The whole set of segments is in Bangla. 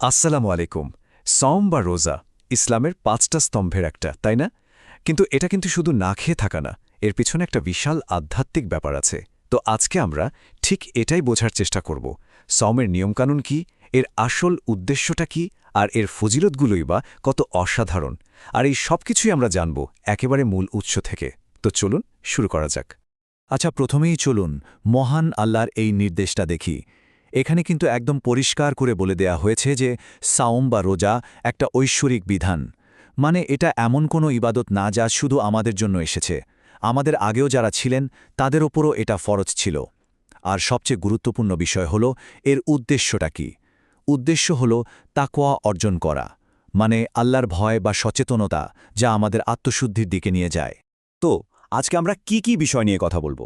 আসসালামু আলাইকুম। সওম বা রোজা ইসলামের ৫টা স্তম্ভের একটা, তাই না? কিন্তু এটা কিন্তু শুধু না খেয়ে থাকা না, এর পিছনে একটা বিশাল আধ্যাত্মিক ব্যাপার আছে। তো আজকে আমরা ঠিক এটাই বোঝার চেষ্টা করব। সওমের নিয়মকানুন কি, এর আসল উদ্দেশ্যটা কি, আর এর ফজিলতগুলোই বা কত অসাধারণ। আর এই সবকিছুই আমরা জানব একেবারে মূল উৎস থেকে। তো চলুন শুরু করা যাক। আচ্ছা, প্রথমেই চলুন মহান আল্লাহর এই নির্দেশটা দেখি। এখানে কিন্তু একদম পরিষ্কার করে বলে দেয়া হয়েছে যে সাওম বা রোজা একটা ঐশ্বরিক বিধান। মানে এটা এমন কোনো ইবাদত না যা শুধু আমাদের জন্য এসেছে। আমাদের আগেও যারা ছিলেন তাদের ওপরও এটা ফরজ ছিল। আর সবচেয়ে গুরুত্বপূর্ণ বিষয় হল এর উদ্দেশ্যটা কি। উদ্দেশ্য হল তাকওয়া অর্জন করা, মানে আল্লাহর ভয় বা সচেতনতা, যা আমাদের আত্মশুদ্ধির দিকে নিয়ে যায়। তো আজকে আমরা কি কি বিষয় নিয়ে কথা বলবো?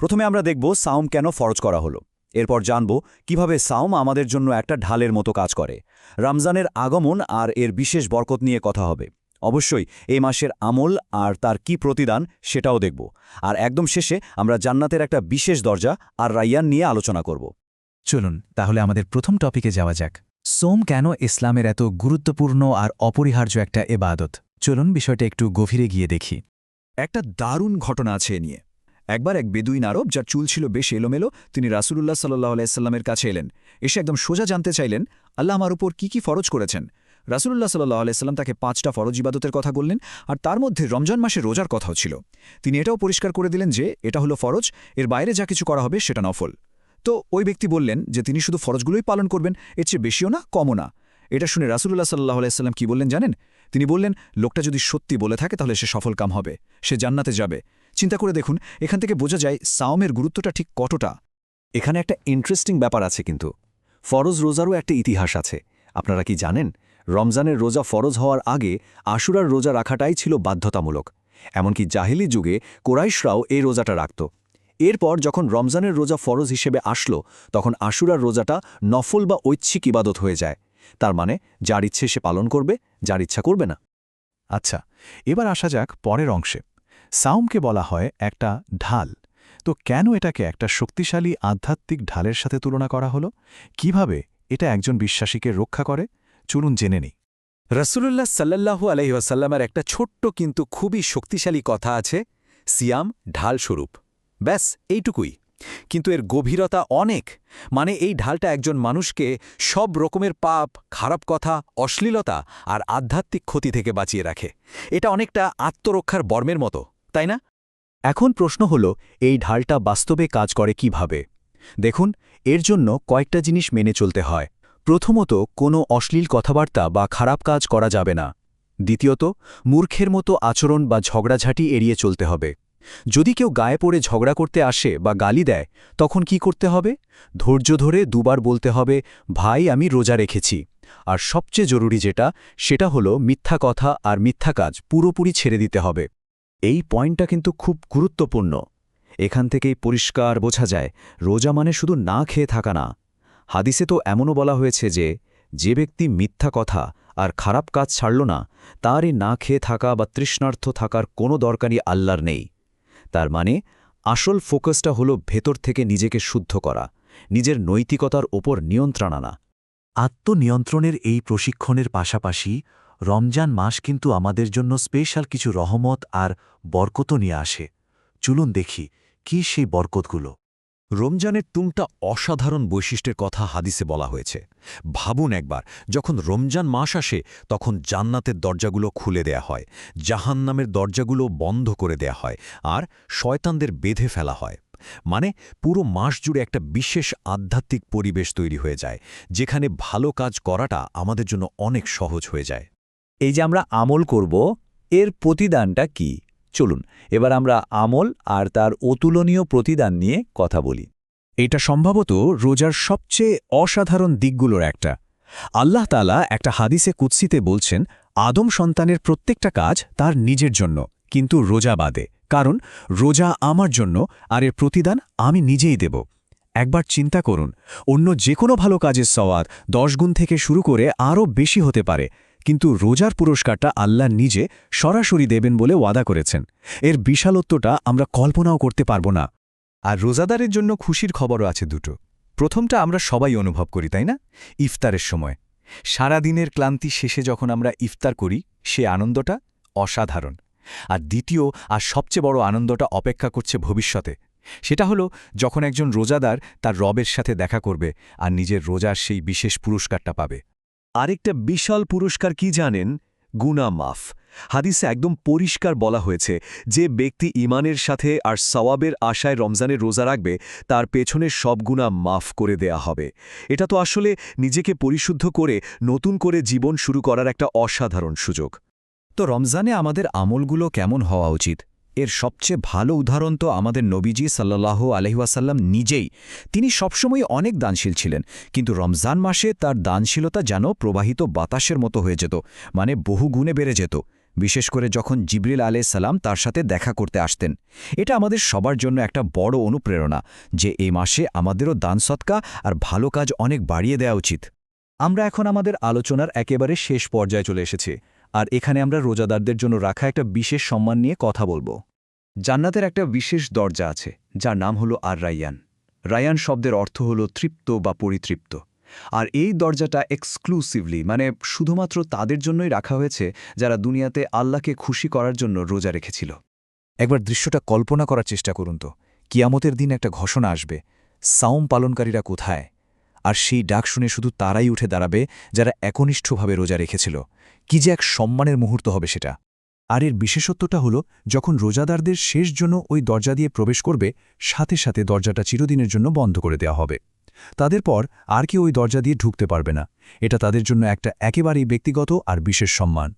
প্রথমে আমরা দেখব সাওম কেন ফরজ করা হলো। এরপর জানব কিভাবে সাওম আমাদের জন্য একটা ঢালের মতো কাজ করে। রমজানের আগমন আর এর বিশেষ বরকত নিয়ে কথা হবে। অবশ্যই এই মাসের আমল আর তার কি প্রতিদান সেটাও দেখব। আর একদম শেষে আমরা জান্নাতের একটা বিশেষ দরজা আর রাইয়ান নিয়ে আলোচনা করব। চলুন তাহলে আমাদের প্রথম টপিকে যাওয়া যাক। সোম কেন ইসলামের এত গুরুত্বপূর্ণ আর অপরিহার্য একটা এবাদত? চলুন বিষয়টা একটু গভীরে গিয়ে দেখি। একটা দারুণ ঘটনা আছে এ নিয়ে। একবার এক বেদুইন আরব, যার চুল ছিল বেশ এলোমেলো, তিনি রাসূলুল্লাহ সাল্লাল্লাহু আলাইহি সাল্লামের কাছে এলেন। এসে একদম সোজা জানতে চাইলেন, আল্লাহ আমার উপর কি ফরজ করেছেন। রাসূলুল্লাহ সাল্লাল্লাহু আলাইহি সাল্লাম তাকে 5টা ফরজ ইবাদতের কথা বললেন, আর তার মধ্যে রমজান মাসে রোজার কথাও ছিল। তিনি এটাও পরিষ্কার করে দিলেন যে এটা হলো ফরজ, এর বাইরে যা কিছু করা হবে সেটা নফল। তো ওই ব্যক্তি বললেন যে তিনি শুধু ফরজগুলোই পালন করবেন, এর চেয়ে বেশিও না কমও না। এটা শুনে রাসূলুল্লাহ সাল্লাল্লাহু আলাইহি সাল্লাম কি বললেন জানেন? তিনি বললেন, লোকটা যদি সত্যি বলে থাকে তাহলে সে সফল কাম হবে, সে জান্নাতে যাবে। চিন্তা করে দেখুন, এখান থেকে বোঝা যায় সাওমের গুরুত্বটা ঠিক কতটা। এখানে একটা ইন্টারেস্টিং ব্যাপার আছে কিন্তু। ফরজ রোজারও একটা ইতিহাস আছে। আপনারা কি জানেন, রমজানের রোজা ফরজ হওয়ার আগে আশুরার রোজা রাখাটাই ছিল বাধ্যতামূলক। এমনকি জাহিলি যুগে কোরাইশরাও এই রোজাটা রাখত। এরপর যখন রমজানের রোজা ফরজ হিসেবে আসলো, তখন আশুরার রোজাটা নফল বা ঐচ্ছিক ইবাদত হয়ে যায়। তার মানে যার ইচ্ছে সে পালন করবে, যার ইচ্ছা করবে না। আচ্ছা, এবার আসা যাক পরের অংশে। সাওমকে বলা হয় একটা ঢাল। তো কেন এটাকে একটা শক্তিশালী আধ্যাত্মিক ঢালের সাথে তুলনা করা হলো? কিভাবে এটা একজন বিশ্বাসীকে রক্ষা করে? চলুন জেনে নিই। রাসূলুল্লাহ সাল্লাল্লাহু আলাইহি ওয়াসাল্লামের একটা ছোট্ট কিন্তু খুবই শক্তিশালী কথা আছে, সিয়াম ঢাল স্বরূপ। ব্যাস এইটুকুই। কিন্তু এর গভীরতা অনেক। মানে এই ঢালটা একজন মানুষকে সব রকমের পাপ, খারাপ কথা, অশ্লীলতা আর আধ্যাত্মিক ক্ষতি থেকে বাঁচিয়ে রাখে। এটা অনেকটা আত্মরক্ষার বর্মের মতো, তাই না? এখন প্রশ্ন হল, এই ঢালটা বাস্তবে কাজ করে কিভাবে? দেখুন, এর জন্য কয়েকটা জিনিস মেনে চলতে হয়। প্রথমত, কোনো অশ্লীল কথাবার্তা বা খারাপ কাজ করা যাবে না। দ্বিতীয়ত, মূর্খের মতো আচরণ বা ঝগড়াঝাঁটি এড়িয়ে চলতে হবে। যদি কেউ গায়ে পড়ে ঝগড়া করতে আসে বা গালি দেয়, তখন কি করতে হবে? ধৈর্য ধরে দুবার বলতে হবে, ভাই আমি রোজা রেখেছি। আর সবচেয়ে জরুরি যেটা, সেটা হলো মিথ্যা কথা আর মিথ্যা কাজ পুরোপুরি ছেড়ে দিতে হবে। এই পয়েন্টটা কিন্তু খুব গুরুত্বপূর্ণ। এখান থেকেই পরিষ্কার বোঝা যায় রোজা মানে শুধু না খেয়ে থাকা না। হাদিসে তো এমনও বলা হয়েছে যে ব্যক্তি মিথ্যা কথা আর খারাপ কাজ ছাড়ল না, তারই না খেয়ে থাকা বা তৃষ্ণার্থ থাকার কোনো দরকারই আল্লাহর নেই। তার মানে আসল ফোকাসটা হলো ভেতর থেকে নিজেকে শুদ্ধ করা, নিজের নৈতিকতার ওপর নিয়ন্ত্রণ আনা। আত্মনিয়ন্ত্রণের এই প্রশিক্ষণের পাশাপাশি রমজান মাস কিন্তু আমাদের জন্য স্পেশাল কিছু রহমত আর বরকতও নিয়ে আসে। চলুন দেখি কি সেই বরকতগুলো। রমজানের 3টা অসাধারণ বৈশিষ্ট্যের কথা হাদিসে বলা হয়েছে। ভাবুন একবার, যখন রমজান মাস আসে তখন জান্নাতের দরজাগুলো খুলে দেয়া হয়, জাহান্নামের দরজাগুলো বন্ধ করে দেয়া হয়, আর শয়তানদের বেঁধে ফেলা হয়। মানে পুরো মাস জুড়ে একটা বিশেষ আধ্যাত্মিক পরিবেশ তৈরি হয়ে যায়, যেখানে ভালো কাজ করাটা আমাদের জন্য অনেক সহজ হয়ে যায়। এই যে আমরা আমল করব, এর প্রতিদানটা কি? চলুন এবার আমরা আমল আর তার অতুলনীয় প্রতিদান নিয়ে কথা বলি। এটা সম্ভবত রোজার সবচেয়ে অসাধারণ দিকগুলোর একটা। আল্লাহ তাআলা একটা হাদিসে কুদসিতে বলছেন, আদম সন্তানের প্রত্যেকটা কাজ তার নিজের জন্য, কিন্তু রোজা বাদে, কারণ রোজা আমার জন্য আর এর প্রতিদান আমি নিজেই দেব। একবার চিন্তা করুন, অন্য যে কোনো ভালো কাজের সওয়াব 10 গুণ থেকে শুরু করে আরও বেশি হতে পারে, কিন্তু রোজার পুরস্কারটা আল্লাহ নিজে সরাসরি দেবেন বলে ওয়াদা করেছেন। এর বিশালত্বটা আমরা কল্পনাও করতে পারব না। আর রোজাদারের জন্য খুশির খবরও আছে দুটো। প্রথমটা আমরা সবাই অনুভব করি, তাই না? ইফতারের সময় সারাদিনের ক্লান্তি শেষে যখন আমরা ইফতার করি সে আনন্দটা অসাধারণ। আর দ্বিতীয় আর সবচেয়ে বড় আনন্দটা অপেক্ষা করছে ভবিষ্যতে। সেটা হলো যখন একজন রোজাদার তার রবের সাথে দেখা করবে আর নিজের রোজার সেই বিশেষ পুরস্কারটা পাবে। আরেকটা বিশাল পুরস্কার কি জানেন? গুনাহ মাফ। হাদিসে একদম পরিষ্কার বলা হয়েছে, যে ব্যক্তি ঈমানের সাথে আর সওয়াবের আশায় রমজানের রোজা রাখবে তার পেছনের সব গুনাহ মাফ করে দেয়া হবে। এটা তো আসলে নিজেকে পরিশুদ্ধ করে নতুন করে জীবন শুরু করার একটা অসাধারণ সুযোগ। তো রমজানে আমাদের আমলগুলো কেমন হওয়া উচিত? এর সবচেয়ে ভালো উদাহরণ তো আমাদের নবীজি সাল্লাল্লাহু আলাইহি ওয়াসাল্লাম নিজেই। তিনি সবসময় অনেক দানশীল ছিলেন, কিন্তু রমজান মাসে তার দানশীলতা যেন প্রবাহিত বাতাসের মতো হয়ে যেত, মানে বহু গুণে বেড়ে যেত, বিশেষ করে যখন জিবরিল আলাইহিস সালাম তার সাথে দেখা করতে আসতেন। এটা আমাদের সবার জন্য একটা বড় অনুপ্রেরণা যে এই মাসে আমাদেরও দান সৎকা আর ভালো কাজ অনেক বাড়িয়ে দেওয়া উচিত। আমরা এখন আমাদের আলোচনার একেবারে শেষ পর্যায়ে চলে এসেছি, আর এখানে আমরা রোজাদারদের জন্য রাখা একটা বিশেষ সম্মান নিয়ে কথা বলবো। জান্নাতের একটা বিশেষ দরজা আছে যার নাম হলো আর রায়্যান। রায়্যান শব্দের অর্থ হলো তৃপ্ত বা পরিতৃপ্ত। আর এই দরজাটা এক্সক্লুসিভলি, মানে শুধুমাত্র তাদের জন্যই রাখা হয়েছে যারা দুনিয়াতে আল্লাহকে খুশি করার জন্য রোজা রেখেছিল। একবার দৃশ্যটা কল্পনা করার চেষ্টা করুন তো। কিয়ামতের দিন একটা ঘোষণা আসবে, সাওম পালনকারীরা কোথায়? আর সেই ডাক শুনে শুধু তারাই উঠে দাঁড়াবে যারা একনিষ্ঠভাবে রোজা রেখেছিল। কি যে এক সম্মানের মুহূর্ত হবে সেটা। আর এর বিশেষত্বটা হলো, যখন রোজাদারদের শেষ জন্য ওই দরজা দিয়ে প্রবেশ করবে, সাথে সাথে দরজাটা চিরদিনের জন্য বন্ধ করে দেওয়া হবে। তাদের পর আর কেউ ওই দরজা দিয়ে ঢুকতে পারবে না। এটা তাদের জন্য একটা একেবারেই ব্যক্তিগত আর বিশেষ সম্মান।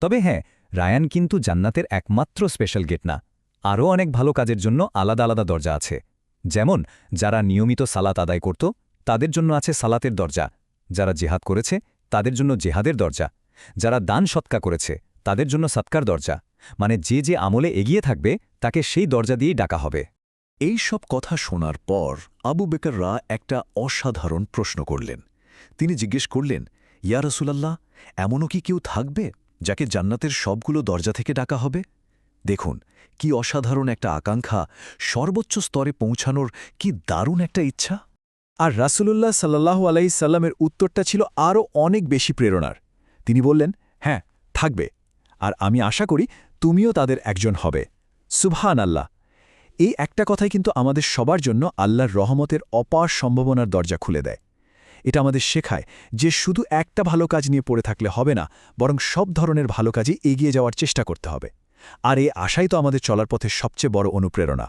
তবে হ্যাঁ, রায়ান কিন্তু জান্নাতের একমাত্র স্পেশাল গেট না। আরও অনেক ভালো কাজের জন্য আলাদা আলাদা দরজা আছে। যেমন যারা নিয়মিত সালাত আদায় করত তাদের জন্য আছে সালাতের দরজা, যারা জেহাদ করেছে তাদের জন্য জেহাদের দরজা, যারা দান সৎকা করেছে তাদের জন্য সৎকার দরজা, মানে যে যে আমলে এগিয়ে থাকবে তাকে সেই দরজা দিয়েই ডাকা হবে। এই সব কথা শোনার পর আবু বকররা একটা অসাধারণ প্রশ্ন করলেন। তিনি জিজ্ঞেস করলেন, ইয়া রাসূলাল্লাহ, এমনও কি কেউ থাকবে যাকে জান্নাতের সবগুলো দরজা থেকে ডাকা হবে? দেখুন, কি অসাধারণ একটা আকাঙ্ক্ষা, সর্বোচ্চ স্তরে পৌঁছানোর কি দারুণ একটা ইচ্ছা। আর রাসূলুল্লাহ সাল্লাল্লাহু আলাইহি সাল্লামের উত্তরটা ছিল আরও অনেক বেশি প্রেরণার। তিনি বললেন, হ্যাঁ, থাকবে, আর আমি আশা করি তুমিও তাদের একজন হবে। সুবহানাল্লাহ। এই একটা কথাই কিন্তু আমাদের সবার জন্য আল্লাহর রহমতের অপার সম্ভাবনার দরজা খুলে দেয়। এটা আমাদের শেখায় যে শুধু একটা ভালো কাজ নিয়ে পড়ে থাকলে হবে না, বরং সব ধরনের ভালো কাজে এগিয়ে যাওয়ার চেষ্টা করতে হবে। আর এই আশাই তো আমাদের চলার পথে সবচেয়ে বড় অনুপ্রেরণা।